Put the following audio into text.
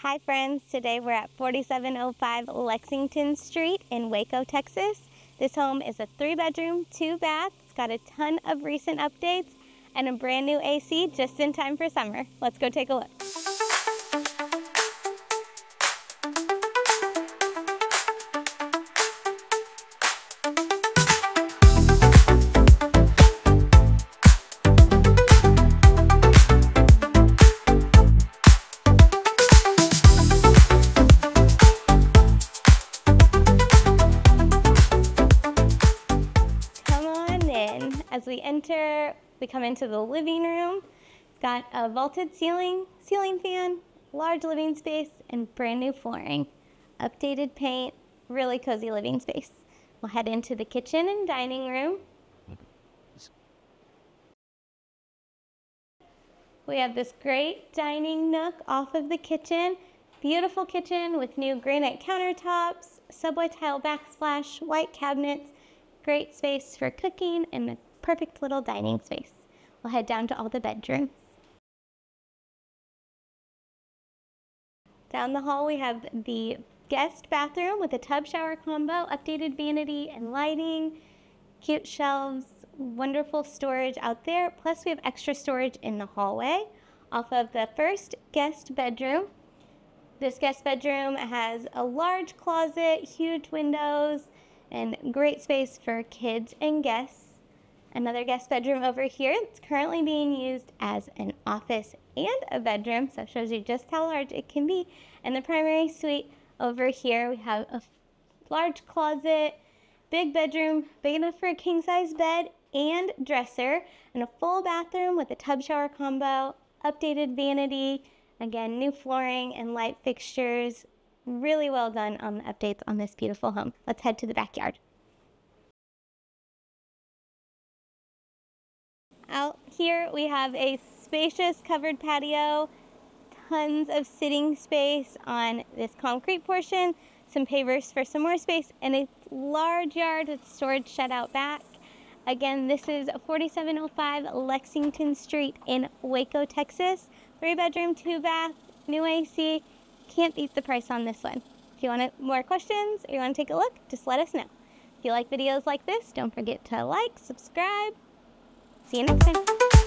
Hi friends, today we're at 4705 Lexington Street in Waco, Texas. This home is a 3-bedroom, 2-bath. It's got a ton of recent updates and a brand new AC just in time for summer. Let's go take a look. As we enter, we come into the living room. It's got a vaulted ceiling fan, large living space, and brand new flooring. Updated paint, really cozy living space. We'll head into the kitchen and dining room. We have this great dining nook off of the kitchen. Beautiful kitchen with new granite countertops, subway tile backsplash, white cabinets, great space for cooking, and a perfect little dining space. We'll head down to all the bedrooms. Down the hall we have the guest bathroom with a tub shower combo, updated vanity and lighting, cute shelves, wonderful storage out there. Plus we have extra storage in the hallway off of the first guest bedroom. This guest bedroom has a large closet, huge windows, and great space for kids and guests. Another guest bedroom over here. It's currently being used as an office and a bedroom, so it shows you just how large it can be. And the primary suite over here, we have a large closet, big bedroom, big enough for a king-size bed and dresser, and a full bathroom with a tub shower combo, updated vanity, again, new flooring and light fixtures. Really well done on the updates on this beautiful home. Let's head to the backyard. Out here we have a spacious covered patio, tons of sitting space on this concrete portion, some pavers for some more space, and a large yard with storage shed out back. Again, this is 4705 Lexington Street in Waco, Texas. 3-bedroom, 2-bath, new AC. Can't beat the price on this one. If you want more questions or you want to take a look, just let us know. If you like videos like this, don't forget to like, subscribe. See you next time.